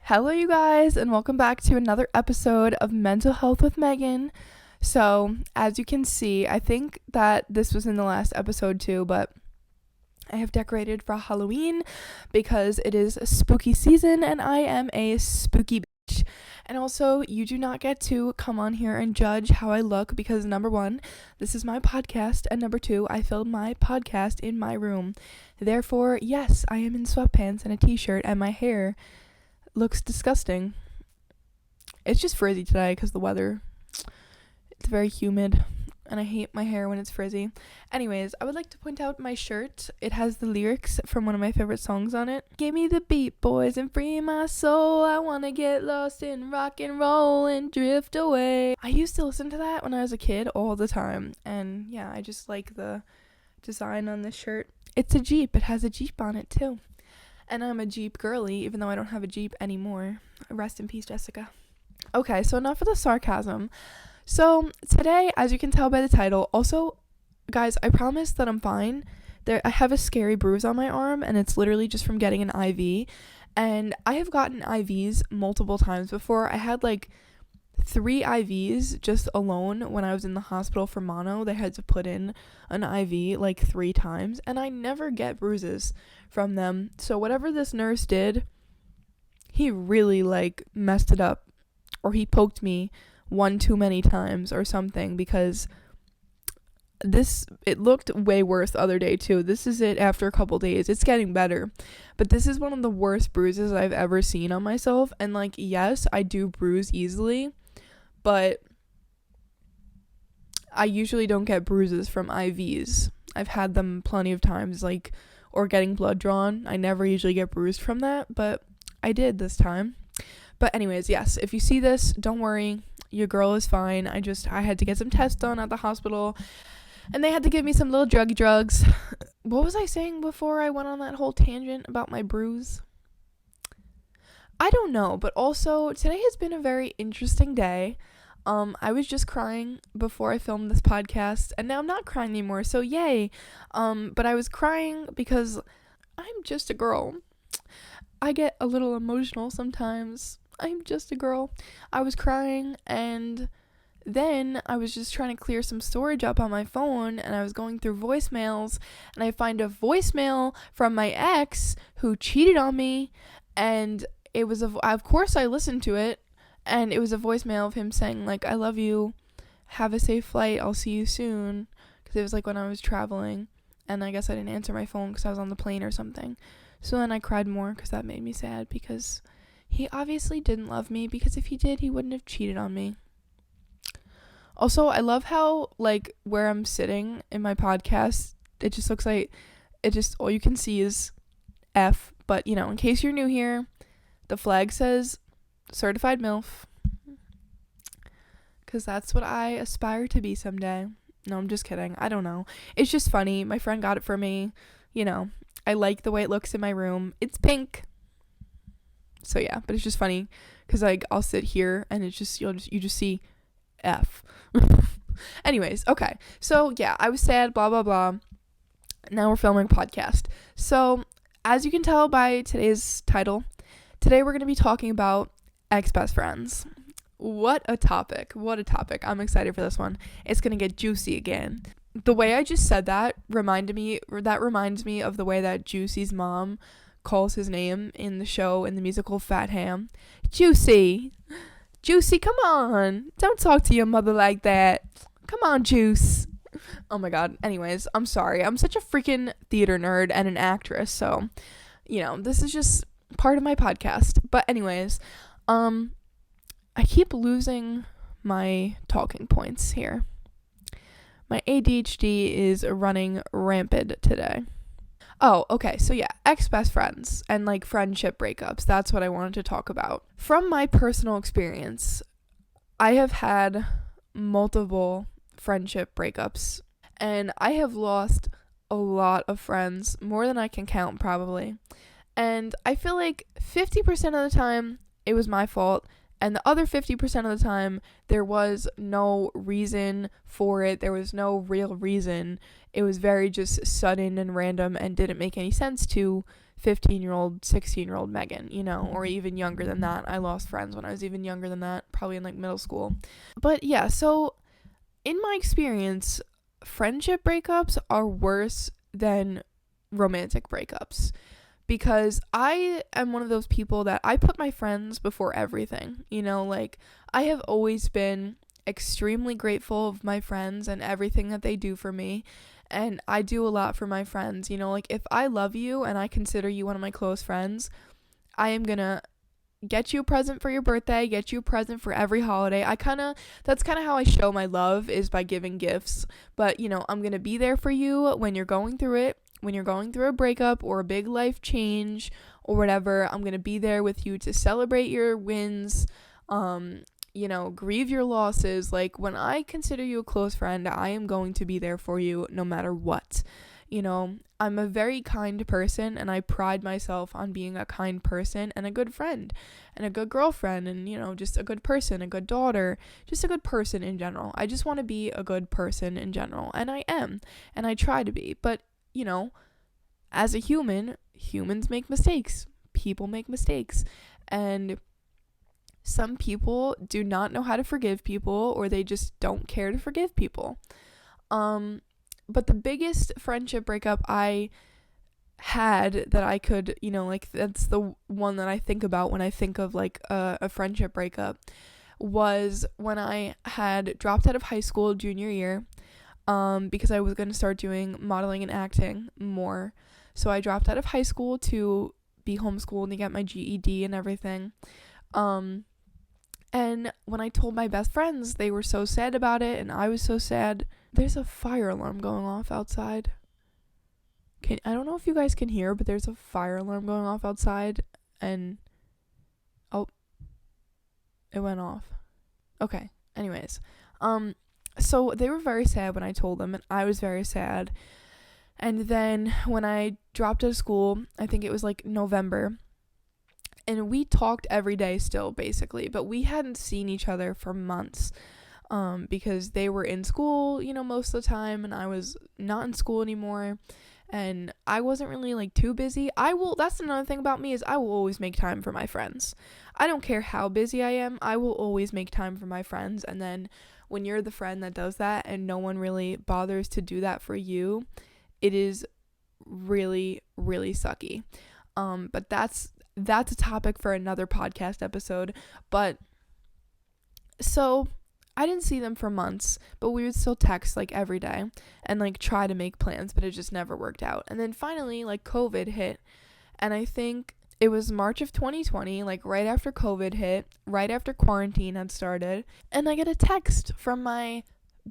Hello, you guys, and welcome back to another episode of Mental Health with Megan. So, as you can see, I think that this was in the last episode too, but I have decorated for Halloween because it is spooky season and I am a spooky bitch. And also, you do not get to come on here and judge how I look because number one, this is my podcast, and number two, I filmed my podcast in my room. Therefore, yes, I am in sweatpants and a t-shirt, and my hair looks disgusting. It's just frizzy today because the weather, it's very humid and I hate my hair when it's frizzy. Anyways, I would like to point out my shirt. It has the lyrics from one of my favorite songs on it. Give me the beat, boys, and free my soul. I want to get lost in rock and roll and drift away. I used to listen to that when I was a kid all the time, and yeah, I just like the design on this shirt. It's a Jeep. It has a Jeep on it too. And I'm a Jeep girly, even though I don't have a Jeep anymore. Rest in peace, Jessica. Okay, so enough of the sarcasm. So today, as you can tell by the title, also, guys, I promise that I'm fine. I have a scary bruise on my arm, and it's literally just from getting an IV. And I have gotten IVs multiple times before. I had like 3 IVs just alone when I was in the hospital for mono. They had to put in an IV like 3 times, and I never get bruises from them. So whatever this nurse did, he really like messed it up, or he poked me one too many times or something, because it looked way worse the other day too. This is it after a couple days. It's getting better, but this is one of the worst bruises I've ever seen on myself. And like, yes, I do bruise easily, but I usually don't get bruises from IVs. I've had them plenty of times, like, or getting blood drawn. I never usually get bruised from that, but I did this time. But anyways, yes, if you see this, don't worry. Your girl is fine. I had to get some tests done at the hospital, and they had to give me some little drugs. What was I saying before I went on that whole tangent about my bruise? I don't know, but also today has been a very interesting day. I was just crying before I filmed this podcast, and now I'm not crying anymore, so yay. But I was crying because I'm just a girl. I get a little emotional sometimes. I'm just a girl. I was crying, and then I was just trying to clear some storage up on my phone, and I was going through voicemails, and I find a voicemail from my ex who cheated on me, and it was of course I listened to it, and it was a voicemail of him saying like, I love you, have a safe flight, I'll see you soon, because it was like when I was traveling, and I guess I didn't answer my phone because I was on the plane or something. So then I cried more because that made me sad, because he obviously didn't love me, because if he did, he wouldn't have cheated on me. Also, I love how, like, where I'm sitting in my podcast, it just looks like, all you can see is F, but, you know, in case you're new here, the flag says Certified MILF, because that's what I aspire to be someday. No, I'm just kidding. I don't know. It's just funny. My friend got it for me. You know, I like the way it looks in my room. It's pink. So yeah, but it's just funny because like I'll sit here and it's just you just see F. Anyways, okay. So yeah, I was sad, blah blah blah. Now we're filming a podcast. So as you can tell by today's title, today we're going to be talking about ex-best friends. What a topic. I'm excited for this one. It's going to get juicy again. The way I just said that reminds me of the way that Juicy's mom calls his name in the musical Fat Ham. Juicy, come on. Don't talk to your mother like that. Come on, Juice. Oh my god. Anyways, I'm sorry. I'm such a freaking theater nerd and an actress, so, you know, this is just part of my podcast. But anyways, I keep losing my talking points here. My ADHD is running rampant today. Oh, okay, so yeah, ex-best friends and like friendship breakups. That's what I wanted to talk about. From my personal experience, I have had multiple friendship breakups, and I have lost a lot of friends, more than I can count probably. And I feel like 50% of the time it was my fault, and the other 50% of the time there was no reason for it. There was no real reason. It was very just sudden and random and didn't make any sense to 15-year-old, 16-year-old Megan, or even younger than that. I lost friends when I was even younger than that, probably in like middle school. But yeah, so in my experience, friendship breakups are worse than romantic breakups, because I am one of those people that I put my friends before everything. Like, I have always been extremely grateful of my friends and everything that they do for me, and I do a lot for my friends. Like, if I love you and I consider you one of my close friends, I am gonna get you a present for your birthday, get you a present for every holiday. That's kind of how I show my love, is by giving gifts. But I'm gonna be there for you when you're going through it, when you're going through a breakup or a big life change or whatever. I'm gonna be there with you to celebrate your wins, grieve your losses. Like, when I consider you a close friend, I am going to be there for you no matter what. I'm a very kind person, and I pride myself on being a kind person and a good friend and a good girlfriend, and just a good person, a good daughter, just a good person in general. I just want to be a good person in general, and I am, and I try to be. But as a human, humans make mistakes. People make mistakes, and some people do not know how to forgive people, or they just don't care to forgive people. But the biggest friendship breakup I had that I could, that's the one that I think about when I think of like a friendship breakup, was when I had dropped out of high school junior year, because I was going to start doing modeling and acting more. So I dropped out of high school to be homeschooled and to get my GED and everything. And when I told my best friends, they were so sad about it, and I was so sad. There's a fire alarm going off outside. I don't know if you guys can hear, but there's a fire alarm going off outside, and it went off. Okay, anyways. So they were very sad when I told them, and I was very sad. And then when I dropped out of school, I think it was like November, and we talked every day still, basically, but we hadn't seen each other for months, because they were in school, most of the time, and I was not in school anymore, and I wasn't really like too busy. That's another thing about me, is I will always make time for my friends. I don't care how busy I am, I will always make time for my friends. And then when you're the friend that does that and no one really bothers to do that for you, it is really, really sucky. But that's a topic for another podcast episode. But so I didn't see them for months, but we would still text like every day and like try to make plans, but it just never worked out. And then finally, like, COVID hit, and I think it was March of 2020, like right after COVID hit, right after quarantine had started, and I get a text from my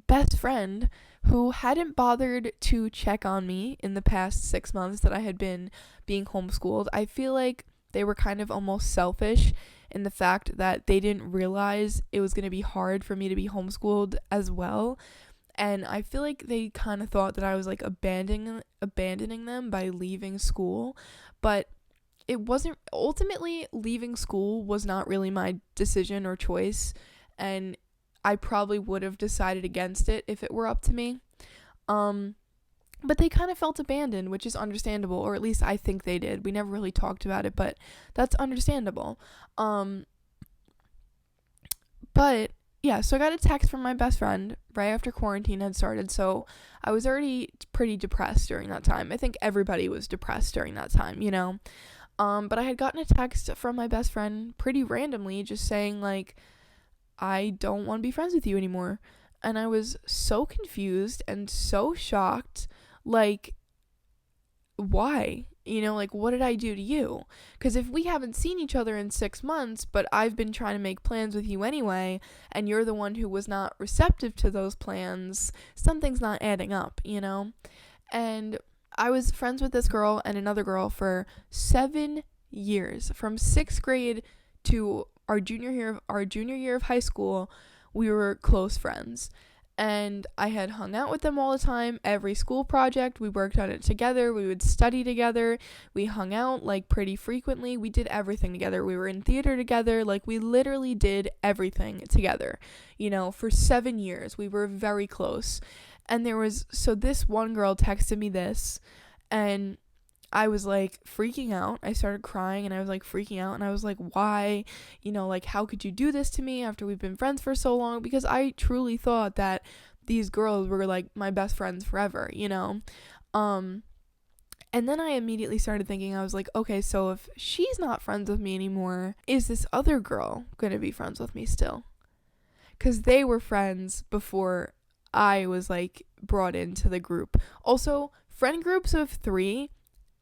best friend who hadn't bothered to check on me in the past 6 months that I had been being homeschooled. I feel like they were kind of almost selfish in the fact that they didn't realize it was going to be hard for me to be homeschooled as well. And I feel like they kind of thought that I was like abandoning them by leaving school. But it wasn't. Ultimately, leaving school was not really my decision or choice. And I probably would have decided against it if it were up to me. But they kind of felt abandoned, which is understandable, or at least I think they did. We never really talked about it, but that's understandable. But yeah, so I got a text from my best friend right after quarantine had started, so I was already pretty depressed during that time. I think everybody was depressed during that time, but I had gotten a text from my best friend pretty randomly, just saying like, I don't want to be friends with you anymore. And I was so confused and so shocked. Like, why? Like, what did I do to you? Because if we haven't seen each other in 6 months, but I've been trying to make plans with you anyway, and you're the one who was not receptive to those plans, something's not adding up, And I was friends with this girl and another girl for 7 years. From 6th grade to our junior year of high school, we were close friends. And I had hung out with them all the time. Every school project, we worked on it together. We would study together. We hung out like pretty frequently. We did everything together. We were in theater together. Like, we literally did everything together. For 7 years, we were very close. And this one girl texted me this, and I was like freaking out. I started crying and I was like freaking out, and I was like, why? Like, how could you do this to me after we've been friends for so long? Because I truly thought that these girls were like my best friends forever, And then I immediately started thinking, I was like, okay, so if she's not friends with me anymore, is this other girl going to be friends with me still? Because they were friends before I was like brought into the group. Also, friend groups of 3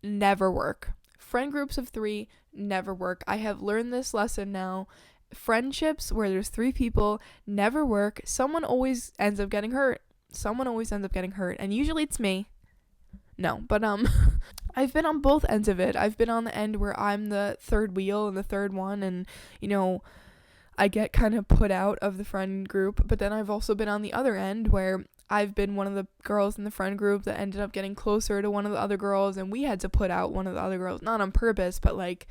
never work. Friend groups of 3 never work. I have learned this lesson now. Friendships where there's 3 people never work. Someone always ends up getting hurt. And usually it's me. No, but I've been on both ends of it. I've been on the end where I'm the third wheel and the third one, and I get kind of put out of the friend group. But then I've also been on the other end where I've been one of the girls in the friend group that ended up getting closer to one of the other girls, and we had to put out one of the other girls, not on purpose, but like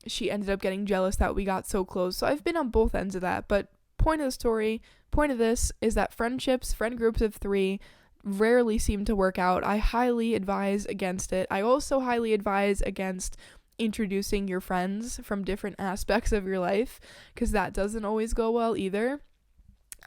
she ended up getting jealous that we got so close. So I've been on both ends of that. But point of this is that friend groups of 3 rarely seem to work out. I highly advise against it. I also highly advise against introducing your friends from different aspects of your life, because that doesn't always go well either.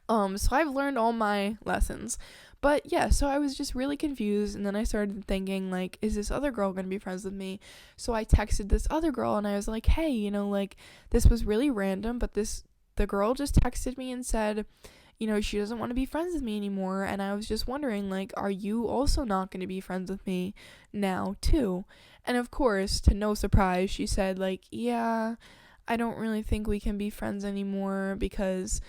So I've learned all my lessons. But yeah, so I was just really confused, and then I started thinking, like, is this other girl going to be friends with me? So I texted this other girl, and I was like, hey, like, this was really random, but the girl just texted me and said, she doesn't want to be friends with me anymore. And I was just wondering, like, are you also not going to be friends with me now too? And of course, to no surprise, she said, like, yeah, I don't really think we can be friends anymore because,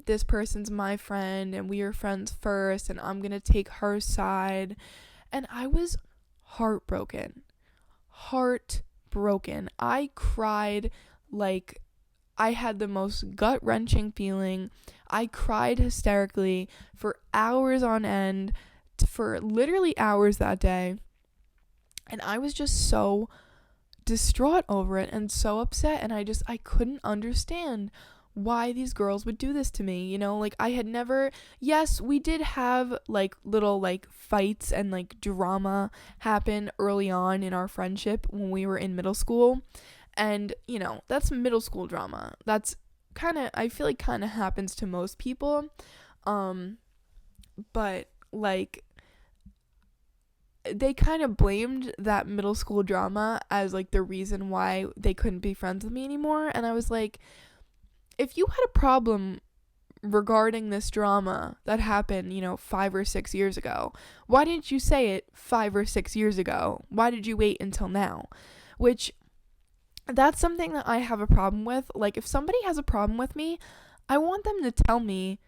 this person's my friend and we are friends first and I'm going to take her side. And I was heartbroken. I cried like I had the most gut-wrenching feeling. I cried hysterically for hours on end, for literally hours that day. And I was just so distraught over it and so upset, and I couldn't understand why these girls would do this to me. Like, I had never, yes, we did have like little like fights and like drama happen early on in our friendship when we were in middle school. And, that's middle school drama. That's I feel like kind of happens to most people. But like, they kind of blamed that middle school drama as like the reason why they couldn't be friends with me anymore. And I was like, if you had a problem regarding this drama that happened, 5 or 6 years ago, why didn't you say it 5 or 6 years ago? Why did you wait until now? Which, that's something that I have a problem with. Like, if somebody has a problem with me, I want them to tell me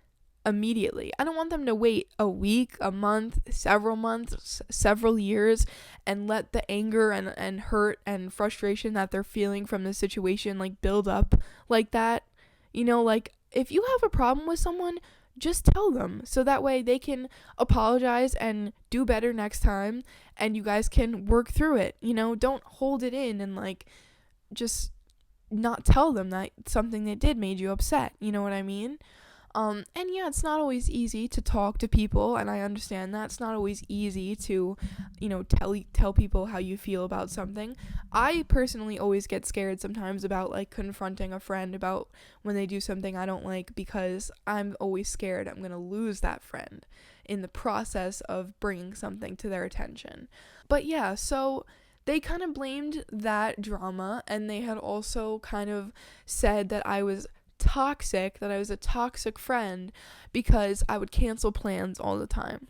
immediately. I don't want them to wait a week, a month, several months, several years, and let the anger and hurt and frustration that they're feeling from the situation like build up like that. Like, if you have a problem with someone, just tell them, so that way they can apologize and do better next time, and you guys can work through it. Don't hold it in and like just not tell them that something they did made you upset. You know what I mean? And yeah, it's not always easy to talk to people, and I understand that. It's not always easy to, tell people how you feel about something. I personally always get scared sometimes about like confronting a friend about when they do something I don't like, because I'm always scared I'm going to lose that friend in the process of bringing something to their attention. But yeah, so they kind of blamed that drama, and they had also kind of said that I was toxic, that I was a toxic friend because I would cancel plans all the time.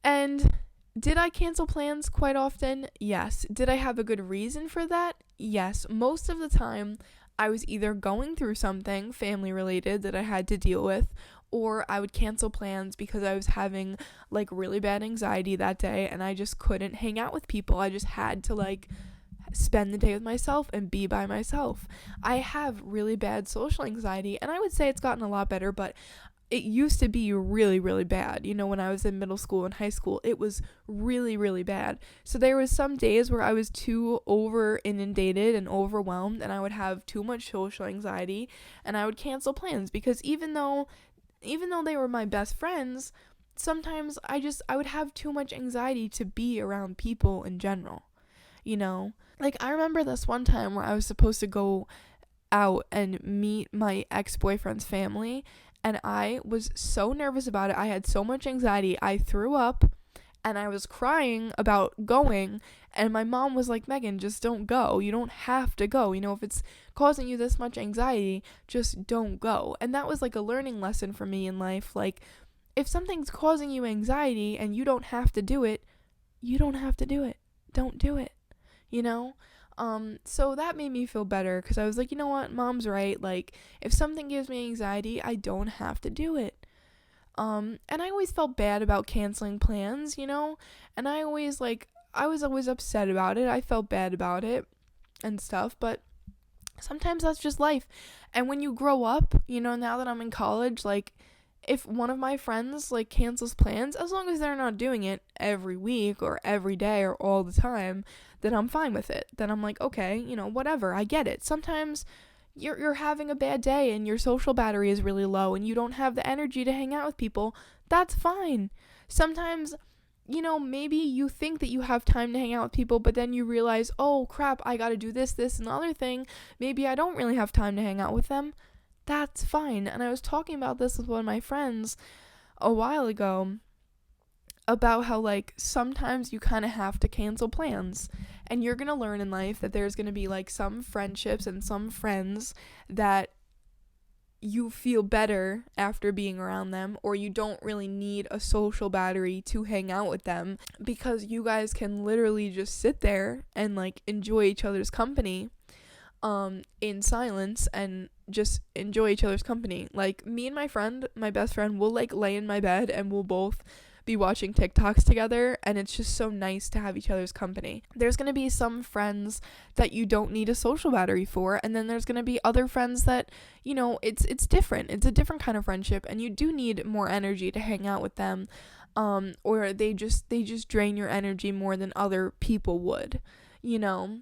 And did I cancel plans quite often? Yes. Did I have a good reason for that? Yes. Most of the time, I was either going through something family related that I had to deal with, or I would cancel plans because I was having like really bad anxiety that day and I just couldn't hang out with people. I just had to like spend the day with myself and be by myself. I have really bad social anxiety, and I would say it's gotten a lot better, but it used to be really, really bad. When I was in middle school and high school, it was really, really bad. So there was some days where I was too over inundated and overwhelmed, and I would have too much social anxiety, and I would cancel plans, because even though they were my best friends, sometimes I would have too much anxiety to be around people in general, you know? Like, I remember this one time where I was supposed to go out and meet my ex-boyfriend's family, and I was so nervous about it. I had so much anxiety. I threw up and I was crying about going, and my mom was like, Megan, just don't go. You don't have to go. You know, if it's causing you this much anxiety, just don't go. And that was like a learning lesson for me in life. Like, if something's causing you anxiety and you don't have to do it, you don't have to do it. Don't do it, you know? So that made me feel better, because I was like, you know what, mom's right. Like, if something gives me anxiety, I don't have to do it. And I always felt bad about canceling plans, you know, and I was always upset about it. I felt bad about it and stuff, but sometimes that's just life. And when you grow up, you know, now that I'm in college, like, if one of my friends like cancels plans, as long as they're not doing it every week or every day or all the time, then I'm fine with it. Then I'm like, okay, you know, whatever, I get it. Sometimes you're having a bad day and your social battery is really low and you don't have the energy to hang out with people. That's fine. Sometimes, you know, maybe you think that you have time to hang out with people, but then you realize, oh crap, I gotta do this, and the other thing. Maybe I don't really have time to hang out with them. That's fine. And I was talking about this with one of my friends a while ago, about how, like, sometimes you kind of have to cancel plans, and you're gonna learn in life that there's gonna be like some friendships and some friends that you feel better after being around them, or you don't really need a social battery to hang out with them, because you guys can literally just sit there and like enjoy each other's company in silence, and just enjoy each other's company. Like, me and my best friend, will like lay in my bed and we'll both be watching TikToks together, and it's just so nice to have each other's company. There's going to be some friends that you don't need a social battery for, and then there's going to be other friends that, you know, it's different. It's a different kind of friendship, and you do need more energy to hang out with them, or they just drain your energy more than other people would, you know.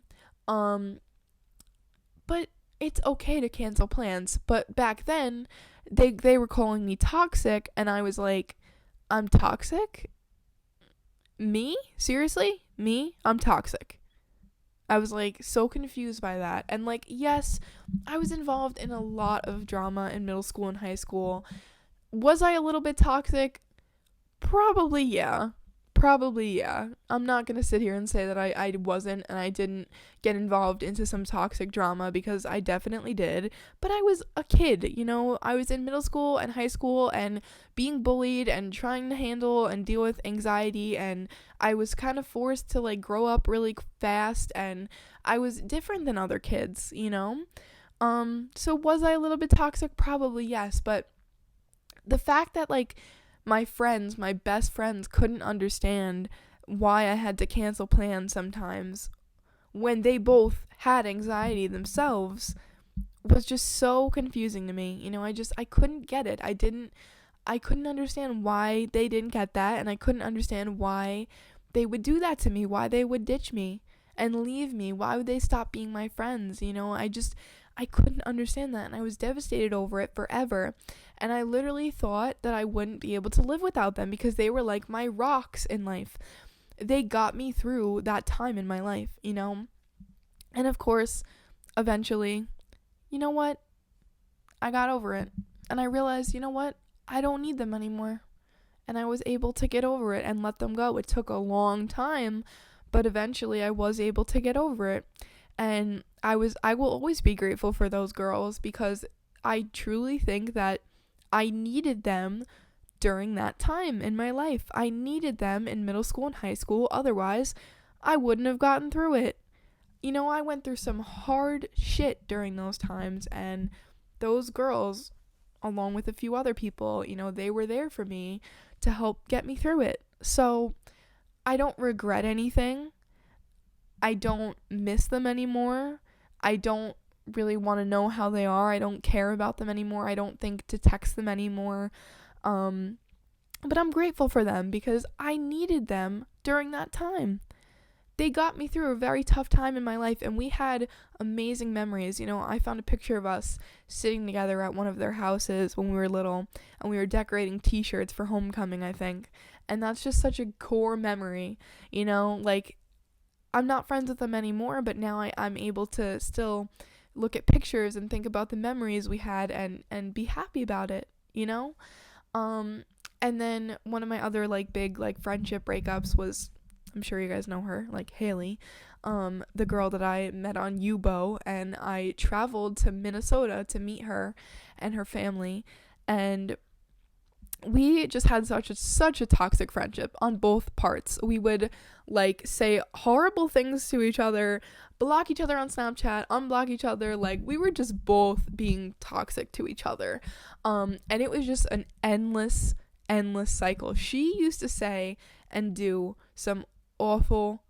But it's okay to cancel plans. But back then, they were calling me toxic, and I was like, I'm toxic? Me? Seriously? Me? I'm toxic. I was like so confused by that. And like, yes, I was involved in a lot of drama in middle school and high school. Was I a little bit toxic? Probably, yeah. I'm not going to sit here and say that I wasn't, and I didn't get involved into some toxic drama, because I definitely did. But I was a kid, you know. I was in middle school and high school and being bullied and trying to handle and deal with anxiety, and I was kind of forced to like grow up really fast, and I was different than other kids, you know. So was I a little bit toxic? Probably yes, but the fact that like my best friends couldn't understand why I had to cancel plans sometimes when they both had anxiety themselves was just so confusing to me. You know, I couldn't get it. I couldn't understand why they didn't get that, and I couldn't understand why they would do that to me, why they would ditch me and leave me, why would they stop being my friends, you know. I couldn't understand that, and I was devastated over it forever. And I literally thought that I wouldn't be able to live without them, because they were like my rocks in life. They got me through that time in my life, you know. And of course, eventually, you know what? I got over it. And I realized, you know what? I don't need them anymore. And I was able to get over it and let them go. It took a long time, but eventually I was able to get over it. And I will always be grateful for those girls, because I truly think that I needed them during that time in my life. I needed them in middle school and high school. Otherwise, I wouldn't have gotten through it. You know, I went through some hard shit during those times, and those girls, along with a few other people, you know, they were there for me to help get me through it. So I don't regret anything. I don't miss them anymore. I don't really want to know how they are. I don't care about them anymore. I don't think to text them anymore. But I'm grateful for them, because I needed them during that time. they got me through a very tough time in my life, and we had amazing memories. I found a picture of us sitting together at one of their houses when we were little, and we were decorating t-shirts for homecoming, I think. And that's just such a core memory, like, I'm not friends with them anymore, but now I'm able to still look at pictures and think about the memories we had and be happy about it, and then one of my other like big like friendship breakups was, I'm sure you guys know her, like Haley, the girl that I met on Yubo, and I traveled to Minnesota to meet her and her family, and we just had such a toxic friendship on both parts. We would like say horrible things to each other, block each other on Snapchat, unblock each other. Like, we were just both being toxic to each other, and it was just an endless cycle. She used to say and do some awful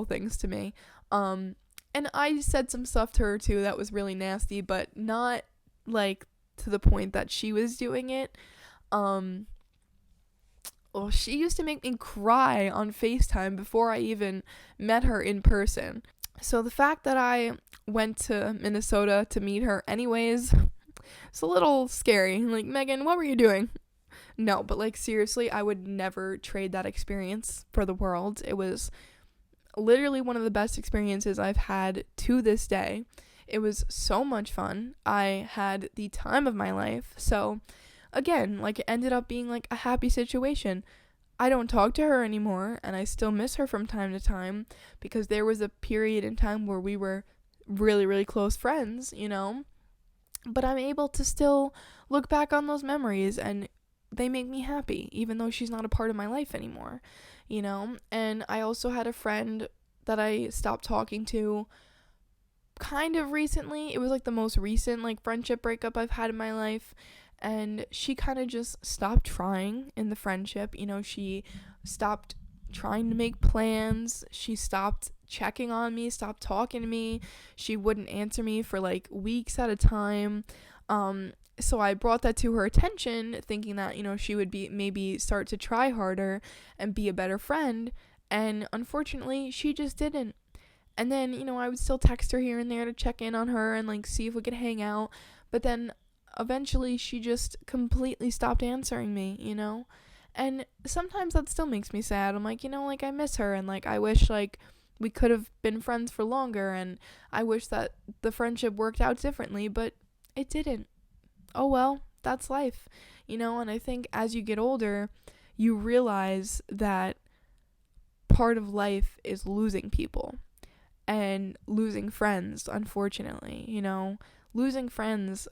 things to me, and I said some stuff to her too that was really nasty, but not like to the point that she was doing it. Well, she used to make me cry on FaceTime before I even met her in person. So the fact that I went to Minnesota to meet her anyways, it's a little scary. Like, Megan, what were you doing? No, but like, seriously, I would never trade that experience for the world. It was literally one of the best experiences I've had to this day. It was so much fun. I had the time of my life. So again, like, it ended up being like a happy situation. I don't talk to her anymore, and I still miss her from time to time, because there was a period in time where we were really, really close friends, but I'm able to still look back on those memories, and they make me happy, even though she's not a part of my life anymore, and I also had a friend that I stopped talking to kind of recently. It was like the most recent like friendship breakup I've had in my life, and she kind of just stopped trying in the friendship. She stopped trying to make plans. She stopped checking on me, stopped talking to me. She wouldn't answer me for like weeks at a time. So I brought that to her attention, thinking that, she would maybe start to try harder and be a better friend. And unfortunately, she just didn't. And then, I would still text her here and there to check in on her and like see if we could hang out. But then eventually she just completely stopped answering me, and sometimes that still makes me sad. I'm like, like, I miss her, and like, I wish like we could have been friends for longer, and I wish that the friendship worked out differently, but it didn't. Oh well, that's life, and I think as you get older, you realize that part of life is losing people and losing friends, unfortunately. Losing friends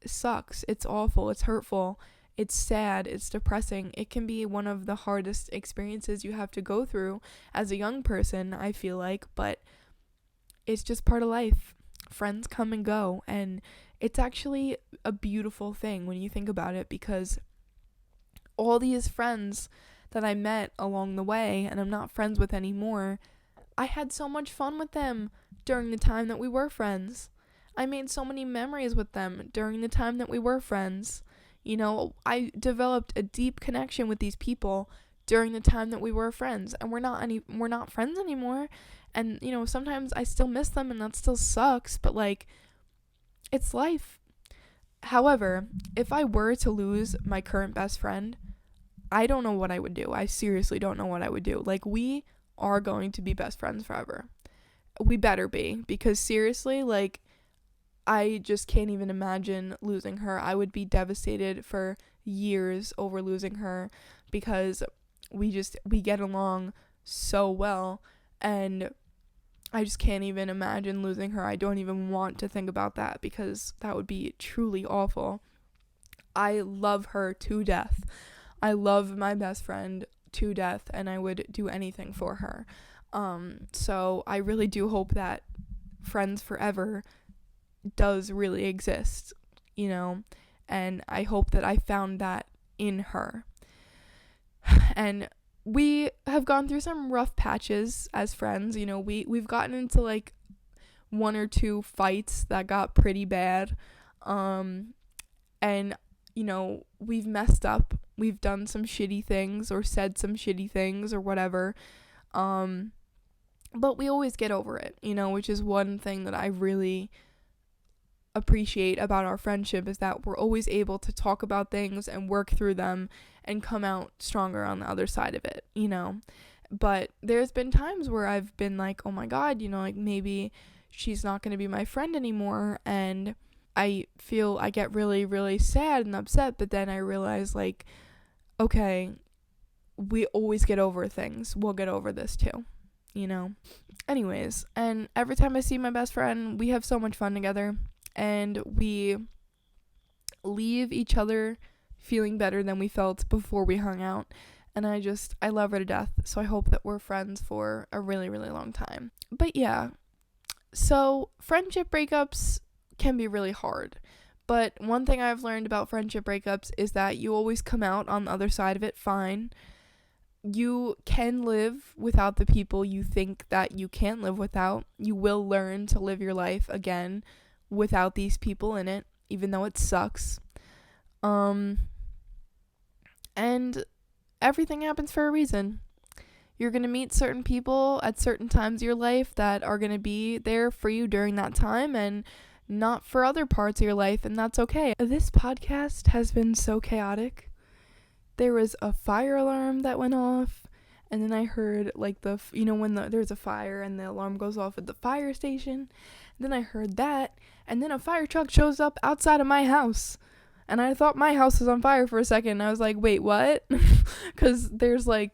sucks. It's awful. It's hurtful. It's sad. It's depressing. It can be one of the hardest experiences you have to go through as a young person, I feel like, but it's just part of life. Friends come and go, and it's actually a beautiful thing when you think about it, because all these friends that I met along the way and I'm not friends with anymore, I had so much fun with them during the time that we were friends. I made so many memories with them during the time that we were friends. I developed a deep connection with these people during the time that we were friends, and we're not friends anymore. And sometimes I still miss them, and that still sucks, but like, it's life. However, if I were to lose my current best friend, I don't know what I would do. I seriously don't know what I would do. Like, we are going to be best friends forever. We better be, because seriously, like, I just can't even imagine losing her. I would be devastated for years over losing her, because we get along so well, and I just can't even imagine losing her. I don't even want to think about that, because that would be truly awful. I love her to death. I love my best friend to death, and I would do anything for her. So I really do hope that friends forever does really exist, and I hope that I found that in her. And we have gone through some rough patches as friends. We've gotten into like one or two fights that got pretty bad, and we've messed up. We've done some shitty things or said some shitty things or whatever, But we always get over it, which is one thing that I really appreciate about our friendship, is that we're always able to talk about things and work through them and come out stronger on the other side of it, But there's been times where I've been like, oh my God, like maybe she's not going to be my friend anymore. And I get really, really sad and upset. But then I realize, like, okay, we always get over things. We'll get over this too, Anyways, and every time I see my best friend, we have so much fun together. And we leave each other feeling better than we felt before we hung out. And I love her to death. So I hope that we're friends for a really, really long time. But yeah, so friendship breakups can be really hard. But one thing I've learned about friendship breakups is that you always come out on the other side of it fine. You can live without the people you think that you can't live without. You will learn to live your life again without these people in it, even though it sucks. And everything happens for a reason. You're going to meet certain people at certain times of your life that are going to be there for you during that time and not for other parts of your life, and that's okay. This podcast has been so chaotic. There was a fire alarm that went off, and then I heard, like, when there's a fire and the alarm goes off at the fire station. Then I heard that, and then a fire truck shows up outside of my house. And I thought my house was on fire for a second. I was like, wait, what? Because there's, I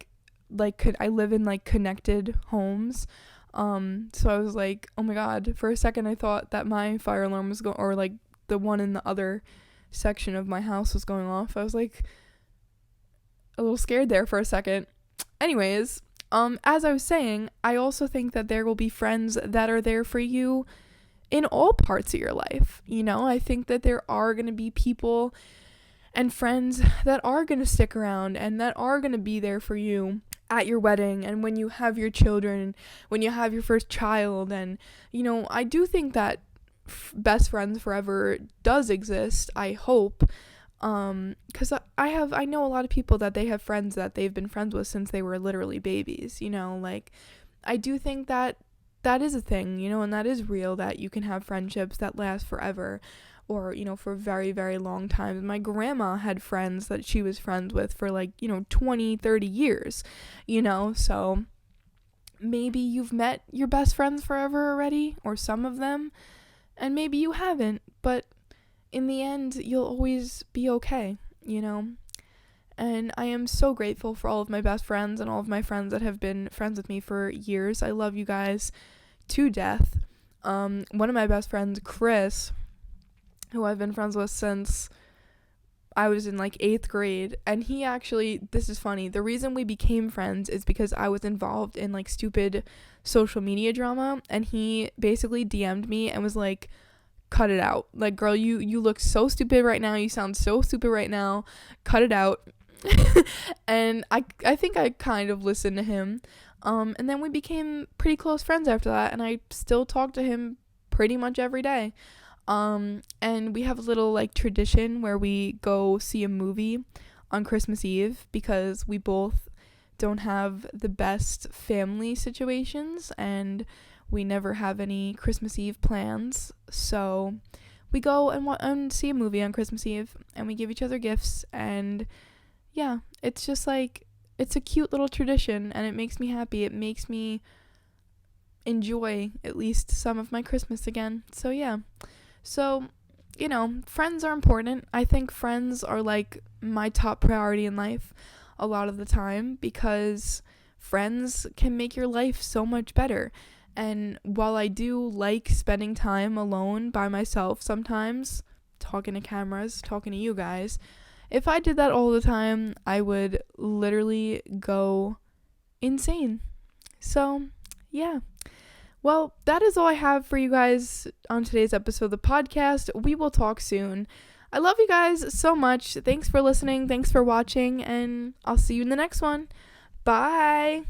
live in, connected homes. So I was like, oh my God. For a second, I thought that my fire alarm was going, or, the one in the other section of my house was going off. I was, a little scared there for a second. Anyways, as I was saying, I also think that there will be friends that are there for you in all parts of your life. I think that there are going to be people and friends that are going to stick around and that are going to be there for you at your wedding and when you have your children, when you have your first child. And, I do think that best friends forever does exist, I hope. Because I know a lot of people that they have friends that they've been friends with since they were literally babies, I do think that is a thing, and that is real, that you can have friendships that last forever or, for very, very long time. My grandma had friends that she was friends with for 20, 30 years, so maybe you've met your best friends forever already, or some of them, and maybe you haven't, but in the end, you'll always be okay, And I am so grateful for all of my best friends and all of my friends that have been friends with me for years. I love you guys to death. One of my best friends, Chris, who I've been friends with since I was in 8th grade, and he actually, this is funny, the reason we became friends is because I was involved in stupid social media drama, and he basically DM'd me and was like, cut it out. Girl, you look so stupid right now. You sound so stupid right now. Cut it out. And I think I kind of listened to him. And then we became pretty close friends after that. And I still talk to him pretty much every day. And we have a little tradition where we go see a movie on Christmas Eve because we both don't have the best family situations and we never have any Christmas Eve plans, so we go and see a movie on Christmas Eve, and we give each other gifts, and yeah, it's just it's a cute little tradition, and it makes me happy. It makes me enjoy at least some of my Christmas again. So yeah, friends are important. I think friends are my top priority in life a lot of the time because friends can make your life so much better. And while I do like spending time alone by myself sometimes, talking to cameras, talking to you guys, if I did that all the time, I would literally go insane. So, yeah. Well, that is all I have for you guys on today's episode of the podcast. We will talk soon. I love you guys so much. Thanks for listening. Thanks for watching. And I'll see you in the next one. Bye.